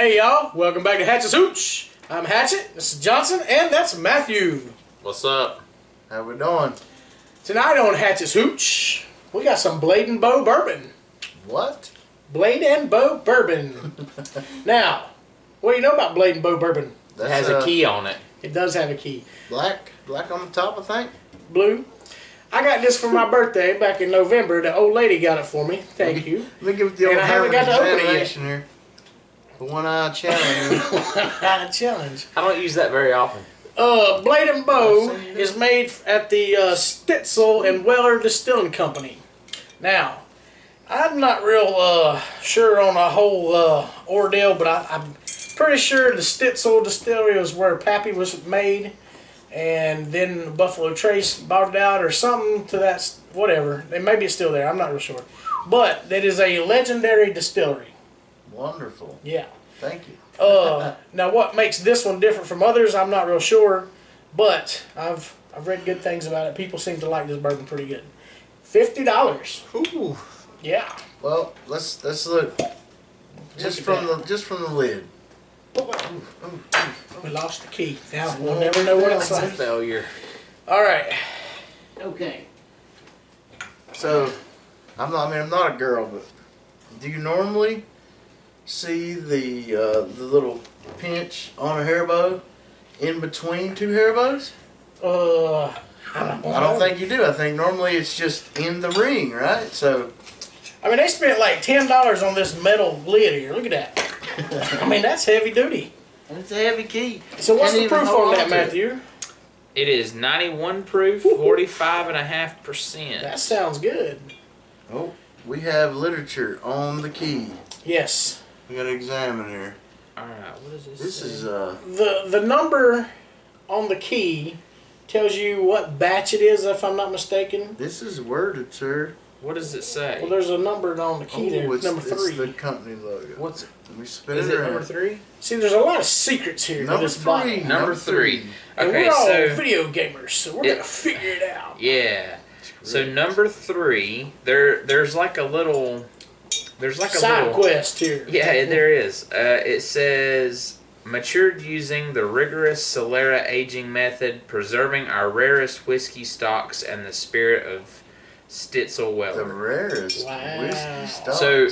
Hey y'all, welcome back to Hatchets Hooch. I'm Hatchet, this is Johnson, and that's Matthew. What's up? How we doing? Tonight on Hatchets Hooch, we got some Blade and Bow Bourbon. What? Blade and Bow Bourbon. Now, what do you know about Blade and Bow Bourbon? It has a key on it. It does have a key. Black on the top, I think. Blue. I got this for my birthday back in November. The old lady got it for me. Thank you. Let me give it the old And I haven't got to open it yet. here. The one-eye challenge. One-eye challenge. I don't use that very often. Blade and Bow is made at the Stitzel and Weller Distilling Company. Now, I'm not real sure on a whole ordeal, but I'm pretty sure the Stitzel Distillery was where Pappy was made, and then Buffalo Trace bought it out or something to that, whatever. And maybe it's still there, I'm not real sure. But that is a legendary distillery. Wonderful. Yeah. Thank you. Now what makes this one different from others, I'm not real sure, but I've read good things about it. People seem to like this bourbon pretty good. $50. Ooh. Yeah. Well, let's look. Just from the lid. We lost the key. Now we'll never know what it's It's a like. failure. All right. Okay. So, I'm not a girl, but do you normally see the little pinch on a hair bow in between two hair bows? I don't think you do. I think normally it's just in the ring, right? So, I mean, they spent like $10 on this metal lid here. Look at that. I mean, that's heavy duty. it's a heavy key. So what's Can't the even proof hold on that, on to it. Matthew? It is 91 proof, 45.5%. That sounds good. Oh, we have literature on the key. Yes. We gotta examine here. Alright, what is this? This say? is The number on the key tells you what batch it is, if I'm not mistaken. this is worded, sir. What does it say? Well, there's a number on the key there. it's Number It's 3. the company logo. What's it? Let me spin Is it it around. number 3? See, there's a lot of secrets here to Number this 3. bottle. Number 3. And Okay, we're all so video gamers, so we're gonna figure it out. yeah. So number 3, there's like a little Side quest here. Yeah, there is. It says, matured using the rigorous Solera aging method, preserving our rarest whiskey stocks and the spirit of Stitzel The Weller. rarest Wow. whiskey stocks. So,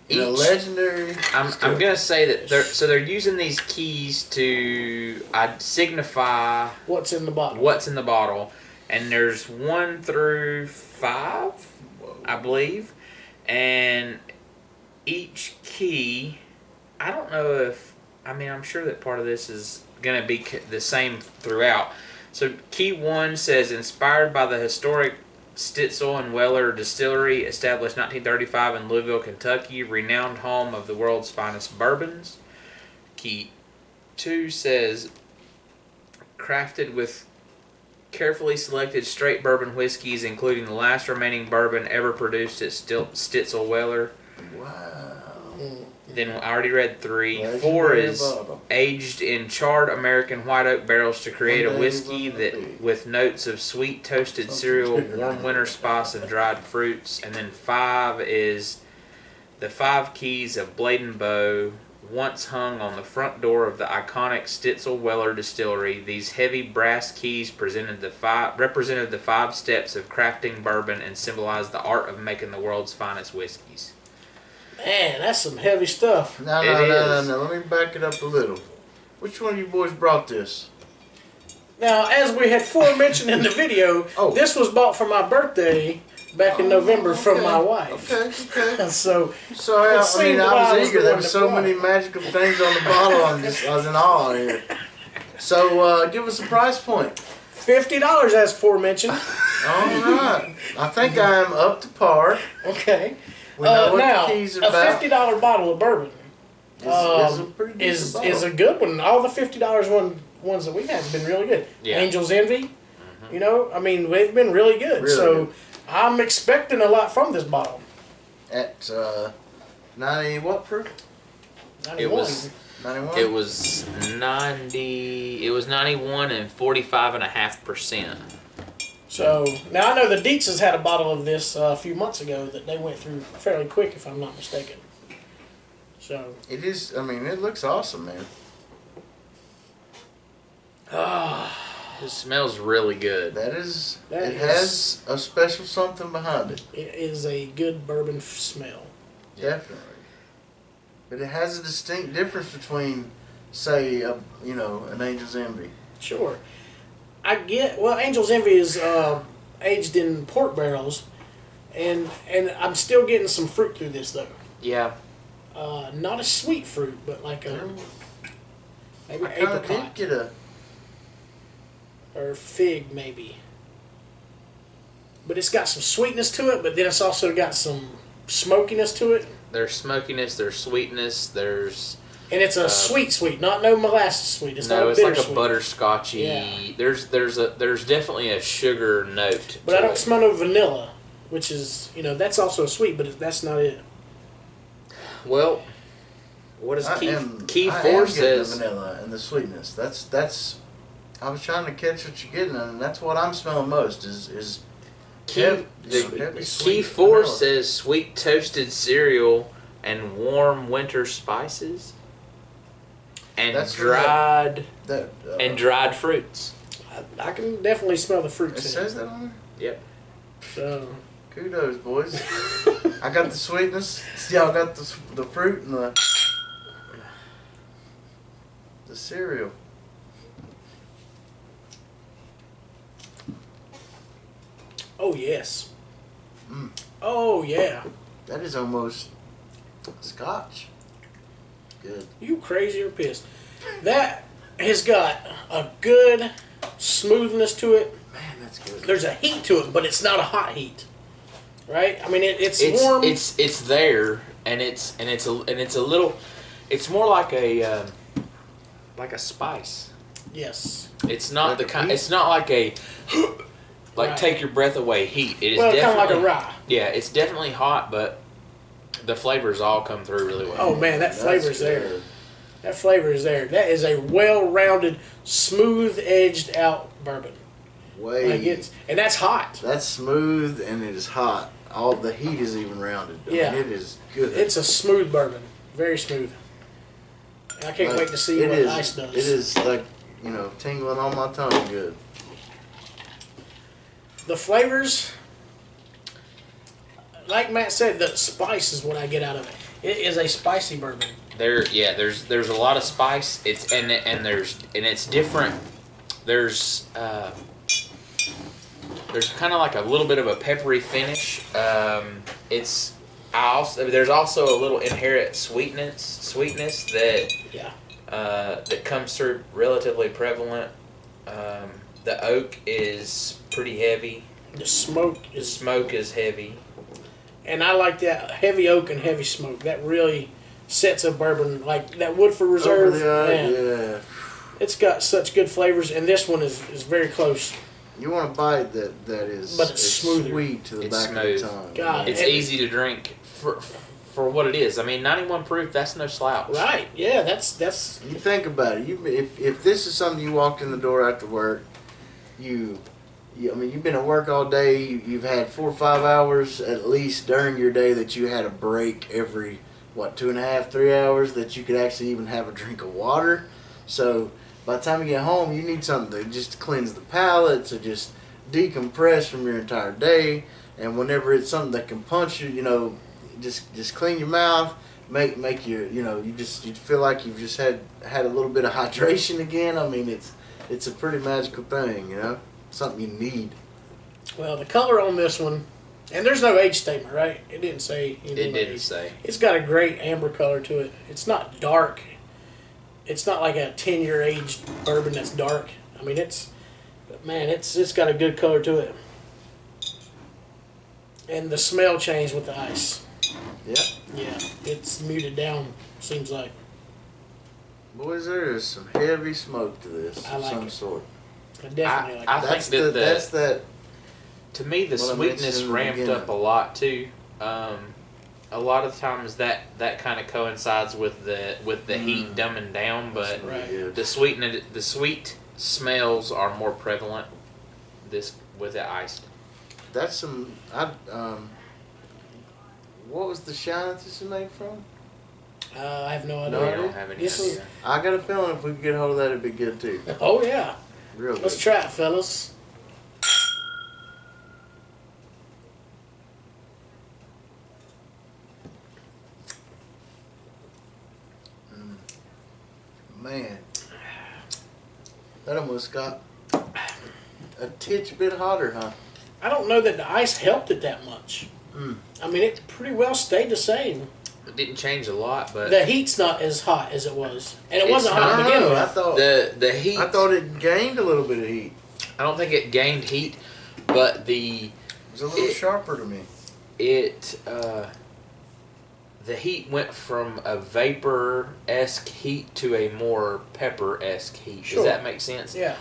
in a each- legendary. I'm gonna say that they're using these keys to signify What's in the bottle? what's in the bottle, and there's 1 through 5, I believe, and each key, I don't know if, I mean, I'm sure that part of this is going to be the same throughout. So key 1 says, inspired by the historic Stitzel and Weller Distillery, established 1935 in Louisville, Kentucky, renowned home of the world's finest bourbons. Key 2 says, crafted with carefully selected straight bourbon whiskeys, including the last remaining bourbon ever produced at Stitzel Weller. Wow. Then I already read 3. Legendary 4 is bottle. aged in charred American white oak barrels to create a One day whiskey will that be. with notes of sweet toasted Something cereal, different. warm winter spice, and dried fruits. And then 5 is the 5 keys of Blade and Bow, once hung on the front door of the iconic Stitzel Weller Distillery. These heavy brass keys represented the 5 steps of crafting bourbon and symbolized the art of making the world's finest whiskeys. Man, that's some heavy stuff. No. Let me back it up a little. Which one of you boys brought this? Now, as we had forementioned in the video, Oh. this was bought for my birthday back in November from my wife. Okay. So, Sorry, It I seemed mean, that I I was was eager. the There one were that so brought many it. magical things on the bottle. I was in awe here. So, give us a price point. $50 as forementioned. All right. I think I am up to par. Okay. We know what Now, the keys are a about. $50 bottle of bourbon Is a pretty decent is bottle. a good one. All the $50 ones that we've had have been really good. Yeah. Angel's Envy, you know, I mean, they've been really good. Really so good. I'm expecting a lot from this bottle. At 90 what proof? 91. It was 91? It was 90. It was 91 and 45.5%. So now I know the Dietzes had a bottle of this a few months ago that they went through fairly quick, if I'm not mistaken. So it is. I mean, it looks awesome, man. It smells really good. It has a special something behind it. It is a good bourbon smell. Definitely. But it has a distinct difference between, say, an Angel's Envy. Sure. Angel's Envy is aged in port barrels, and I'm still getting some fruit through this though. Yeah. Not a sweet fruit, but like maybe I kind of apricot did get a. or fig maybe. But it's got some sweetness to it, but then it's also got some smokiness to it. There's smokiness, there's sweetness, there's... And it's a sweet, not no molasses sweet. It's not a it's bitter like a sweet. butterscotchy. Yeah. There's definitely a sugar note. But I don't smell no vanilla, which is that's also sweet, but that's not it. Well, what does Key I 4 am getting says? the vanilla and the sweetness. That's. I was trying to catch what you're getting, and that's what I'm smelling most. Is Key sweet 4 vanilla. says sweet toasted cereal and warm winter spices, and That's dried that fruits. I can definitely smell the It fruits in says that on there. Yep. So Kudos, boys. I got the sweetness. Y'all got the fruit and the cereal. oh yes. Mm. Oh yeah. That is almost Scotch. Good. You crazy or pissed? That has got a good smoothness to it. Man, that's good. There's a heat to it, but it's not a hot heat. Right? I mean, it's warm. It's there, and it's a little. It's more like a spice. Yes. It's not Like the a kind. heat? It's not like a Right. take your breath away heat. It is Well, kind of definitely like a rye. Yeah, it's definitely hot, but the flavors all come through really well. Oh man, that That's flavor's there. good. That flavor is there. That is a well-rounded, smooth-edged out bourbon. And that's hot. That's smooth and it is hot. All the heat is even rounded. I Yeah. mean, it is good. It's a smooth bourbon, very smooth. And I can't wait to see what ice does. It is like tingling on my tongue. Good. The flavors, like Matt said, the spice is what I get out of it. It is a spicy bourbon. There's a lot of spice. It's it's different. There's kind of like a little bit of a peppery finish. There's also a little inherent sweetness that Yeah. that comes through relatively prevalent. The oak is pretty heavy. The smoke The is, smoke is heavy. and I like that heavy oak and heavy smoke. That really sets a bourbon like that Woodford Reserve. Over the eye, Man, yeah. it's got such good flavors, and this one is very close. You want a bite that is But it's smoother. sweet to the It's back smooth. of the tongue. God, It's easy to drink for what it is. I mean, 91 proof. That's no slouch. Right? Yeah, that's You think about it. If this is something you walked in the door after work, I mean, you've been at work all day. You've had 4 or 5 hours at least during your day that you had a break every 2.5, 3 hours that you could actually even have a drink of water. So by the time you get home, you need something to just cleanse the palate, to just decompress from your entire day. And whenever it's something that can punch you, just clean your mouth, make you you feel like you've just had a little bit of hydration again. I mean, it's a pretty magical thing, something you need. well, the color on this one, and there's no age statement, right? It didn't say anything. It didn't say. It's got a great amber color to it. It's not dark. It's not like a 10-year aged bourbon that's dark. I mean, it's got a good color to it. And the smell changed with the ice. Yeah. Yeah, it's muted down, seems like. Boys, there is some heavy smoke to this I of like some it. sort. I definitely like I it. think That's that. To me, the What I sweetness mentioned in the ramped beginning. up a lot too. A lot of times that kind of coincides with the heat dumbing down, but Right. Yeah. the sweet smells are more prevalent with it iced. That's some. What was the shine that this is made from? I have no No, idea. I don't have any This is- idea. I got a feeling if we could get hold of that, it'd be good too. Oh yeah. Real good. Let's try it, fellas. Man, that almost got a titch bit hotter, huh? I don't know that the ice helped it that much. Mm. I mean, it pretty well stayed the same. It didn't change a lot, but The heat's not as hot as it was, and it It's wasn't hot to I begin don't know. with. the heat. I thought it gained a little bit of heat. I don't think it gained heat, but It was a little sharper to me. the heat went from a vapor-esque heat to a more pepper-esque heat. Sure. Does that make sense? Yeah.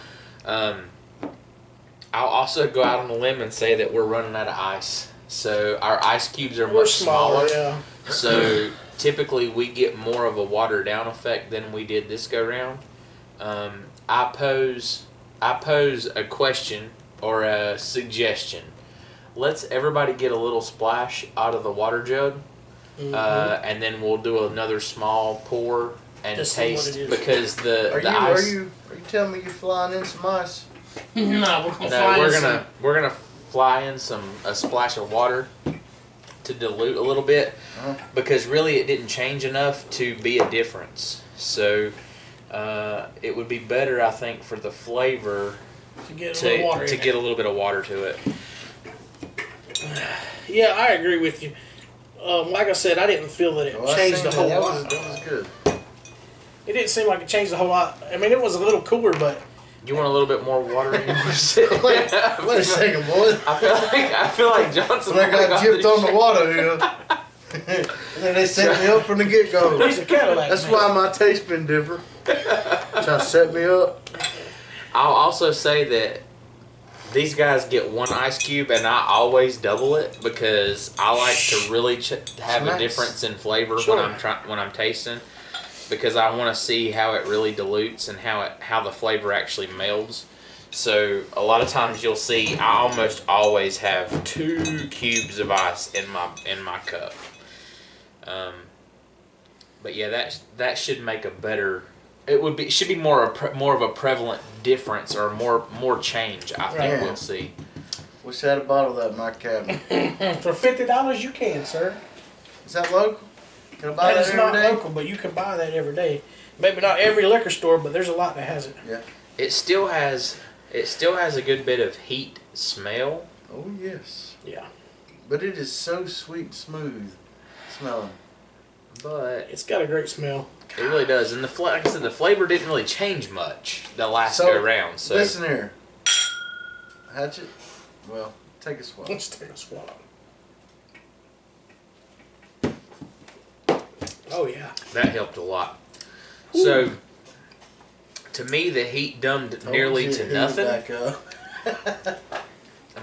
I'll also go out on a limb and say that we're running out of ice. So our ice cubes are We're much smaller. Yeah. So typically we get more of a watered down effect than we did this go round. I pose a question or a suggestion. Let's everybody get a little splash out of the water jug, and then we'll do another small pour and Just see what taste it is. because the Are ice. you telling me you're flying in some ice? No, we're gonna No, fly we're in gonna we're gonna fly in a splash of water to dilute a little bit because really it didn't change enough to be a difference. So it would be better, I think, for the flavor to get a little water to in get a little bit of water to it. Yeah, I agree with you. Like I said, I didn't feel that it Oh, I changed seen a whole that. lot. That was good. It didn't seem like it changed a whole lot. I mean, it was a little cooler, but You want a little bit more water in yours? Wait a second, boy. I feel like Johnson. When I got gypped on the water here. And then they set me up from the get go. he's a Cadillac. That's man. why my taste been different. Trying to set me up. I'll also say that these guys get one ice cube, and I always double it because I like to really have a Nice. difference in flavor Sure. when I'm tasting, because I want to see how it really dilutes and how the flavor actually melds. So a lot of times you'll see I almost always have 2 cubes of ice in my cup. But yeah, that should make a better. It should be more of a prevalent difference or more change. I think Right. we'll see. Wish I had a bottle of that in my cabinet. For $50, you can, sir. Is that local? Can I buy That that is every not day? local, but you can buy that every day. Maybe not every liquor store, but there's a lot that has it. Yeah. It still has a good bit of heat smell. Oh yes. Yeah. But it is so sweet and smooth smelling. But It's got a great smell. it really does, and like I said, the flavor didn't really change much the last So, go round. So listen here. Hatchet. Well, take a swallow. Let's take a swallow. Oh, yeah. that helped a lot. So to me, the heat dumbed nearly to nothing. Back up.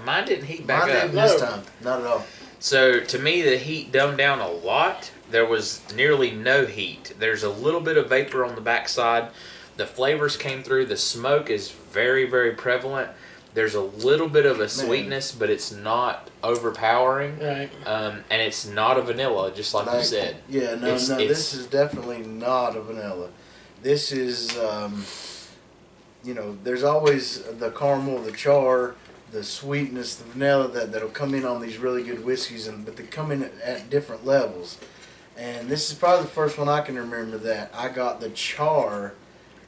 Mine didn't heat back Mine up. didn't this No. time. Not at all. So to me, the heat dumbed down a lot. There was nearly no heat. There's a little bit of vapor on the backside. The flavors came through. The smoke is very, very prevalent. There's a little bit of a sweetness, but it's not overpowering. Right. And it's not a vanilla, just like you said. Yeah, no, It's- this is definitely not a vanilla. This is, there's always the caramel, the char, the sweetness, the vanilla that'll come in on these really good whiskeys, but they come in at different levels. And this is probably the first one I can remember that I got the char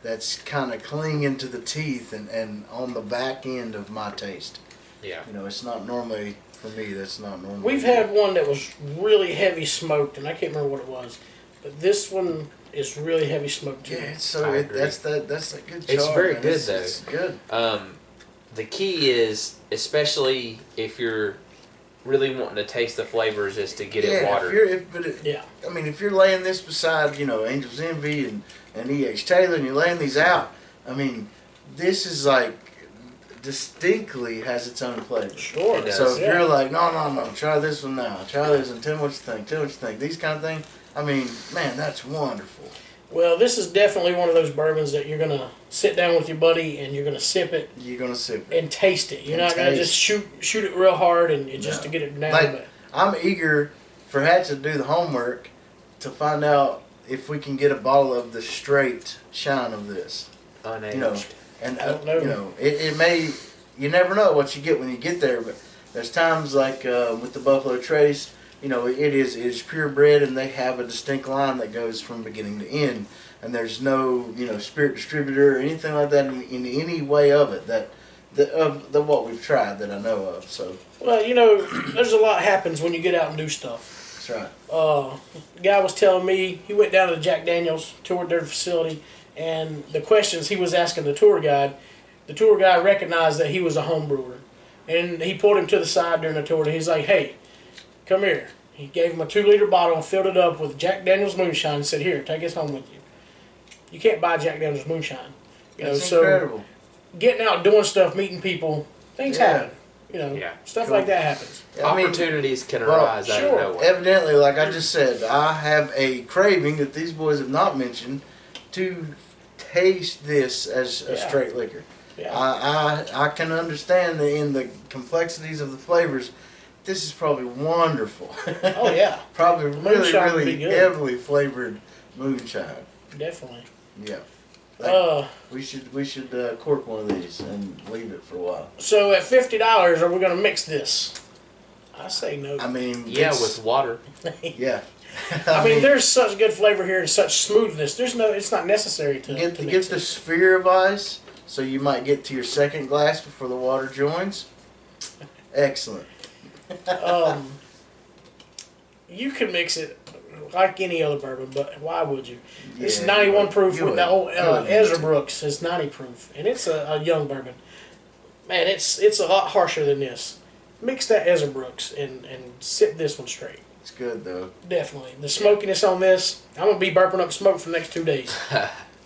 that's kind of clinging to the teeth and on the back end of my taste. Yeah. It's not normally, for me, that's not normal. We've had one that was really heavy smoked, and I can't remember what it was. But this one is really heavy smoked, too. Yeah, so I agree. that's a good char. It's very man. good, It's good. The key is, especially if you're really wanting to taste the flavors, is to get it watered. Yeah. I mean, if you're laying this beside, Angel's Envy and E.H. Taylor, and you're laying these out, I mean, this is like distinctly has its own flavor. Sure. It does. So if Yeah. you're like, no, try this one now, try this and tell me what you think, these kind of things, I mean, man, that's wonderful. Well, this is definitely one of those bourbons that you're going to sit down with your buddy and you're going to sip it You're going to sip it. and taste it. You're And not going to taste. just shoot it real hard and just No. to get it down. Like, but I'm eager for Hatch to do the homework to find out if we can get a bottle of the straight shine of this. Unaged. You know, and I don't know. you know, it may. You never know what you get when you get there, but there's times like with the Buffalo Trace, you know, it is purebred, and they have a distinct line that goes from beginning to end, and there's no, you know, spirit distributor or anything like that in any way of it that of what we've tried that I know of. So Well, you know, there's a lot happens when you get out and do stuff. that's right. The guy was telling me he went down to Jack Daniels, toured their facility, and the questions he was asking the tour guy recognized that he was a home brewer. And he pulled him to the side during the tour, and he's like, "Hey, come here." He gave him a 2-liter bottle and filled it up with Jack Daniels moonshine and said, "Here, take this home with you." You can't buy Jack Daniels moonshine. You know, That's so incredible. getting out, doing stuff, meeting people, things happen. You know, stuff Cool. like that happens. I mean, Opportunities can well, arise out of sure. nowhere. evidently, like I just said, I have a craving that these boys have not mentioned to taste this as a Yeah. straight liquor. Yeah. I can understand in the complexities of the flavors. This is probably wonderful. Oh yeah, Probably really, Moonshine would really be good. heavily flavored moonshine. definitely. Yeah. We should cork one of these and leave it for a while. So at $50, are we gonna mix this? I say no. I mean, Yeah, it's- with water. yeah. I mean, there's such good flavor here and such smoothness. It's not necessary to get mix the it. sphere of ice, so you might get to your second glass before the water joins. Excellent. You can mix it like any other bourbon, but why would you? It's Yeah, 91 proof. you With would. the old You would. Ezra Brooks is 90 proof, and it's a young bourbon. Man, it's a lot harsher than this. Mix that Ezra Brooks and sip this one straight. It's good though. Definitely. The smokiness on this, I'm going to be burping up smoke for the next 2 days.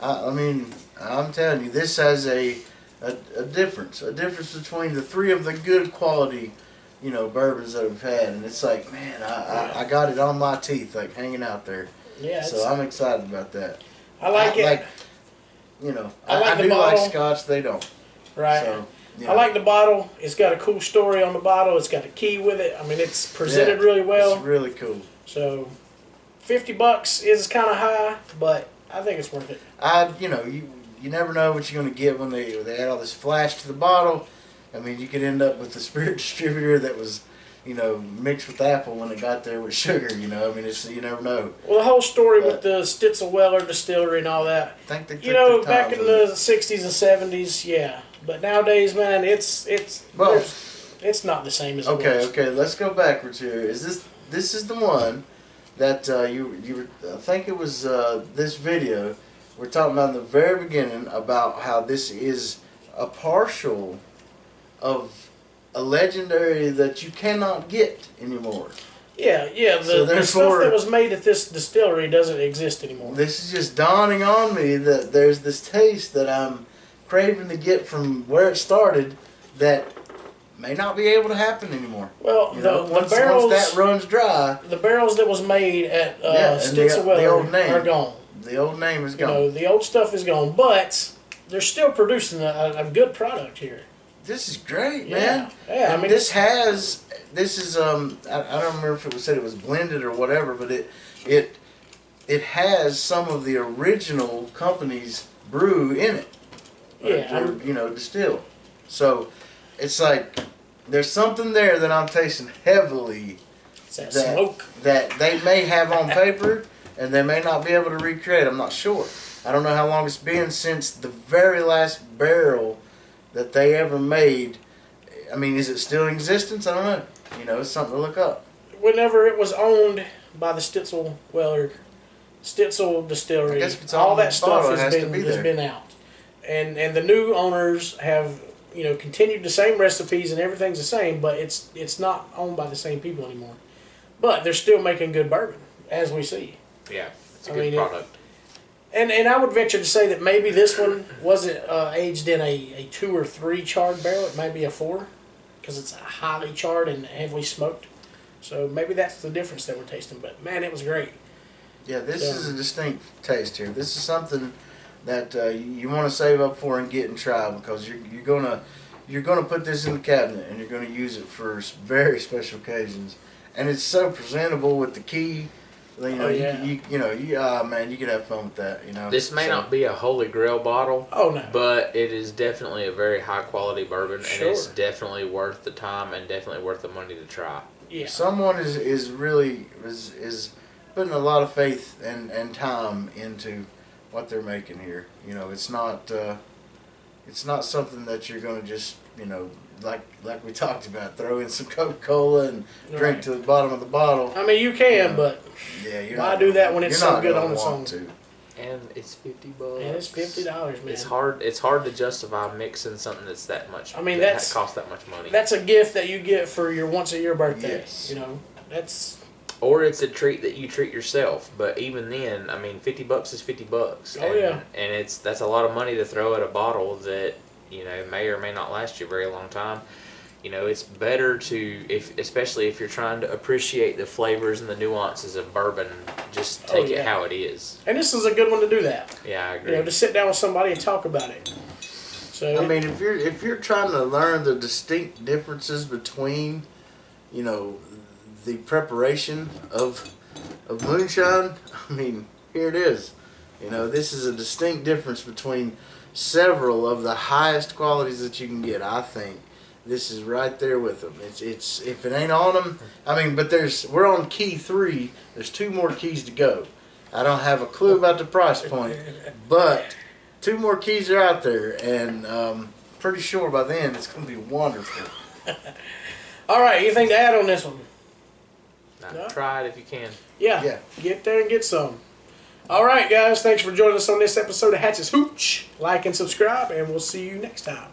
I mean, I'm telling you, this has a difference between the three of the good quality, you know, bourbons that we've had, and it's like, man, I got it on my teeth, like hanging out there. Yeah, So I'm excited about that. I like it. Like, you know, I like the do bottle. like Scotch. They don't. Right. So, you I know, like the bottle. It's got a cool story on the bottle. It's got a key with it. I mean, it's presented yeah, really well. It's really cool. So, $50 is kind of high, but I think it's worth it. You know, you never know what you're going to get when they add all this flash to the bottle. I mean, you could end up with a spirit distributor that was, you know, mixed with apple when it got there with sugar. You know, I mean, you never know. Well, the whole story with the Stitzel-Weller distillery and all that. I think they You took know, their time back in with the 60s and 70s, yeah. But nowadays, man, it's Well, it's not the same as it Okay, was. okay, let's go backwards here. This is the one that you were, I think it was this video. We're talking about in the very beginning about how this is a partial of a legendary that you cannot get anymore. Yeah. So The stuff therefore- that was made at this distillery doesn't exist anymore. This is just dawning on me that there's this taste that I'm craving to get from where it started that may not be able to happen anymore. Well, You know, the once barrels that runs dry, the barrels that was made at Yeah, and the Stitzel-Weller old name. are gone. the old name is You gone. know, the old stuff is gone, but they're still producing a good product here. This is great, Yeah, man. yeah. I And mean, this is I don't remember if it was said it was blended or whatever, but it has some of the original company's brew in it. Yeah, Or, you know, distilled. So it's like there's something there that I'm tasting heavily it's that that smoke. that they may have on paper and they may not be able to recreate. I'm not sure. I don't know how long it's been since the very last barrel that they ever made. I mean, is it still in existence? I don't know. You know, it's something to look up. Whenever it was owned by the Stitzel-Weller Stitzel distillery, I guess if it's all on the that stuff bottle, it has has to be there. been out, and the new owners have continued the same recipes and everything's the same, but it's not owned by the same people anymore. But they're still making good bourbon, as we see. Yeah, it's a I good mean, product. And I would venture to say that maybe this one wasn't aged in a 2 or 3 charred barrel. It might be a 4, because it's highly charred and heavily smoked. So maybe that's the difference that we're tasting. But man, it was great. Yeah, this So- is a distinct taste here. This is something that you want to save up for and get and try, because you're gonna put this in the cabinet and you're gonna use it for very special occasions. And it's so presentable with the key, You know, man, you could have fun with that. You know, This may not be a holy grail bottle. Oh no. But it is definitely a very high quality bourbon, Sure. and it's definitely worth the time and definitely worth the money to try. Yeah. Someone is really putting a lot of faith and time into what they're making here. You know, it's not something that you're going to just, you know, like we talked about, throw in some Coca-Cola and drink Right. to the bottom of the bottle. I mean, you can, but Yeah, you're why not do that when it's you're so not good gonna on its own? want to. And it's $50. And it's $50, man. It's hard. It's hard to justify mixing something that's that much. I mean, that that's- costs that much money. That's a gift that you get for your once a year birthday. Yes. You know, that's Or it's a treat that you treat yourself. But even then, I mean, $50 is $50. Oh, yeah. And that's a lot of money to throw at a bottle that, you know, may or may not last you a very long time. You know, it's better to, especially if you're trying to appreciate the flavors and the nuances of bourbon, just take yeah. it how it is. and this is a good one to do that. Yeah, I agree. You know, to sit down with somebody and talk about it. So I mean, if you're trying to learn the distinct differences between, you know, the preparation of moonshine, I mean, here it is. You know, this is a distinct difference between several of the highest qualities that you can get. I think this is right there with them. It's if it ain't on them, I mean, but we're on key 3. There's 2 more keys to go. I don't have a clue about the price point, but 2 more keys are out there, and pretty sure by then it's going to be wonderful. all right, anything to add on this one? Now, No? try it if you can. Yeah, get there and get some. All right, guys, thanks for joining us on this episode of Hatchets Hooch. Like and subscribe, and we'll see you next time.